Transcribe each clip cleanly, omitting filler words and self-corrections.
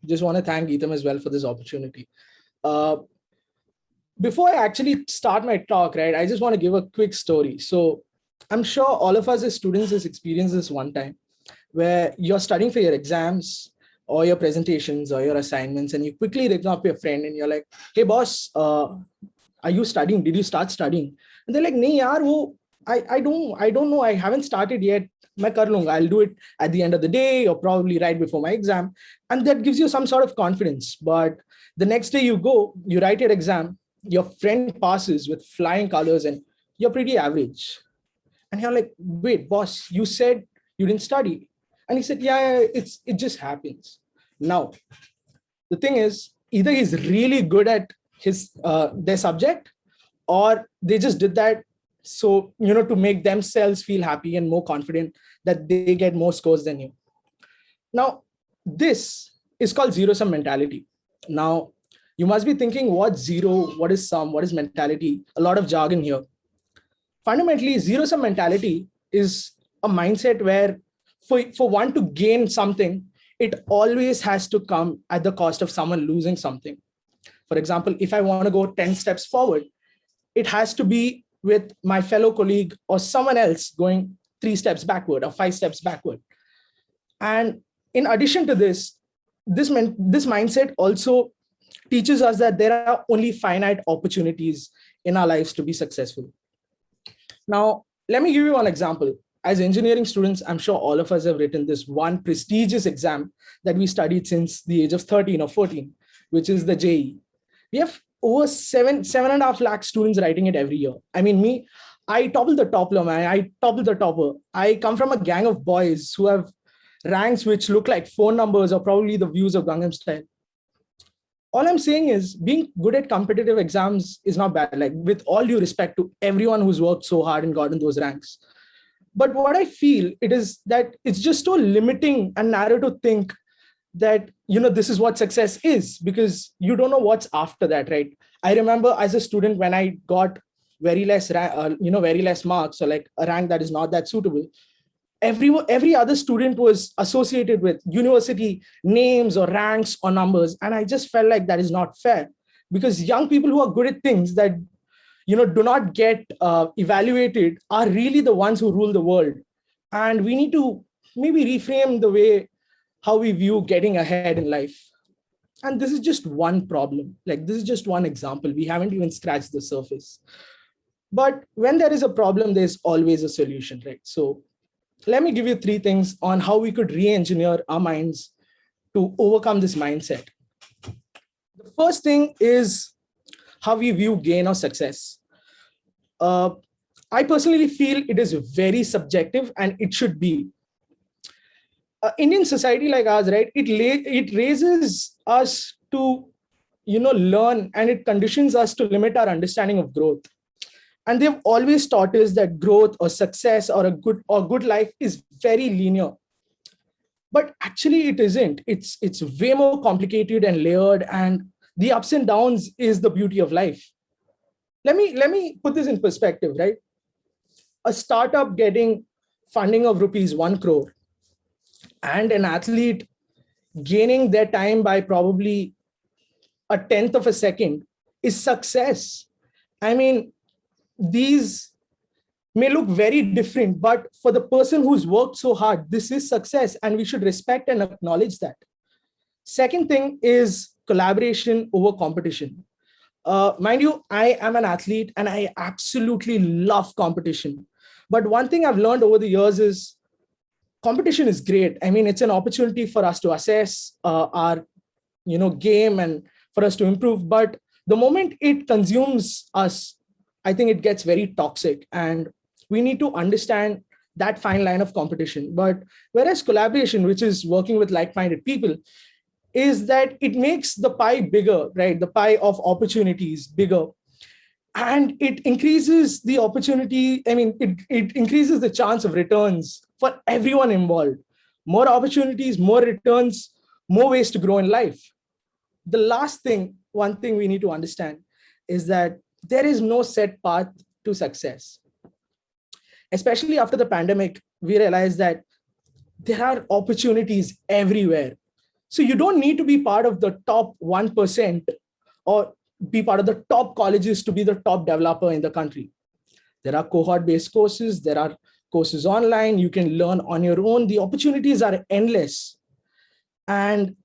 Just want to thank Geetam as well for this opportunity. Uh, Before I actually start my talk, right, I just want to give a quick story. So I'm sure all of us as students has experienced this one time where you're studying for your exams or your presentations or your assignments, and you quickly ring up your friend and you're like, "Hey boss, are you studying? Did you start studying?" And they're like, "Nee, yaar, I don't know. I haven't started yet. मैं कर लूंगा. I'll do it at the end of the day or probably right before my exam." And that gives you some sort of confidence. But the next day you go, you write your exam, your friend passes with flying colors, and you're pretty average. And you're like, "Wait, boss, you said you didn't study." And he said, "Yeah, it just happens." Now, the thing is, either he's really good at his their subject, or they just did that so to make themselves feel happy and more confident that they get more scores than you. Now, this is called zero sum mentality. Now, you must be thinking, what zero, what is sum, what is mentality? A lot of jargon here. Fundamentally, zero sum mentality is a mindset where for one to gain something, it always has to come at the cost of someone losing something. For example, if I want to go 10 steps forward, it has to be with my fellow colleague or someone else going 3 steps backward or 5 steps backward. And in addition to this mindset also teaches us that there are only finite opportunities in our lives to be successful. Now, let me give you one example. As engineering students, I'm sure all of us have written this one prestigious exam that we studied since the age of 13 or 14, which is the JEE. We have over 7.5 lakh students writing it every year. I mean, I toppled the topper, man. I toppled the topper. I come from a gang of boys who have ranks which look like phone numbers or probably the views of Gangnam Style. All I'm saying is being good at competitive exams is not bad. Like, with all due respect to everyone who's worked so hard and gotten those ranks. But what I feel it is that it's just so limiting and narrow to think that, this is what success is, because you don't know what's after that, right? I remember as a student when I got very less marks, or like a rank that is not that suitable, every other student was associated with university names or ranks or numbers. And I just felt like that is not fair, because young people who are good at things that do not get evaluated are really the ones who rule the world. And we need to maybe reframe the way how we view getting ahead in life. And this is just one problem. Like, this is just one example. We haven't even scratched the surface. But when there is a problem, there's always a solution, right? So let me give you 3 things on how we could re-engineer our minds to overcome this mindset. The first thing is how we view gain or success. I personally feel it is very subjective, and it should be. Indian society like ours, right? It raises us to, learn, and it conditions us to limit our understanding of growth. And they've always taught us that growth or success or a good life is very linear. But actually it isn't. It's way more complicated and layered, and the ups and downs is the beauty of life. Let me put this in perspective, right? A startup getting funding of rupees 1 crore and an athlete gaining their time by probably a tenth of a second is success. I mean, these may look very different, but for the person who's worked so hard, this is success, and we should respect and acknowledge that. Second thing is collaboration over competition. Mind you, I am an athlete and I absolutely love competition. But one thing I've learned over the years is competition is great. I mean, it's an opportunity for us to assess our game and for us to improve. But the moment it consumes us, I think it gets very toxic, and we need to understand that fine line of competition. But whereas collaboration, which is working with like-minded people, is that it makes the pie bigger, right? The pie of opportunities bigger. And it increases the opportunity. I mean, it increases the chance of returns for everyone involved. More opportunities, more returns, more ways to grow in life. The last thing, one thing we need to understand is that there is no set path to success. Especially after the pandemic, we realized that there are opportunities everywhere. So you don't need to be part of the top 1% or be part of the top colleges to be the top developer in the country. There are cohort-based courses. There are courses online. You can learn on your own. The opportunities are endless. And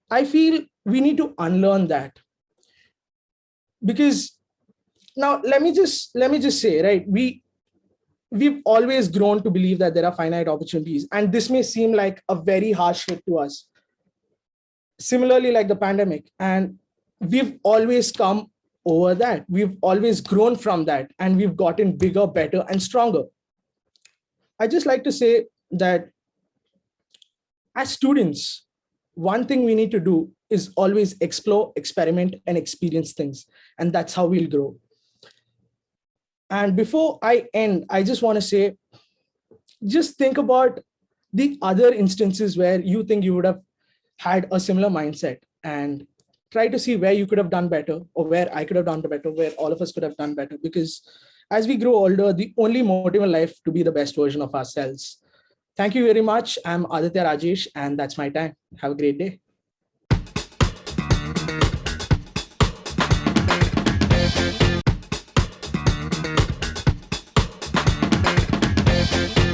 I feel we need to unlearn that. Because now let me just say, right, we've always grown to believe that there are finite opportunities. And this may seem like a very harsh hit to us. Similarly, like the pandemic. And we've always come over that. We've always grown from that, and we've gotten bigger, better, and stronger. I just like to say that as students, one thing we need to do is always explore, experiment, and experience things. And that's how we'll grow. And before I end, I just want to say, just think about the other instances where you think you would have had a similar mindset, and try to see where you could have done better, or where I could have done better, where all of us could have done better. Because as we grow older, the only motive in life to be the best version of ourselves. Thank you very much. I'm Aditya Rajesh, and that's my time. Have a great day.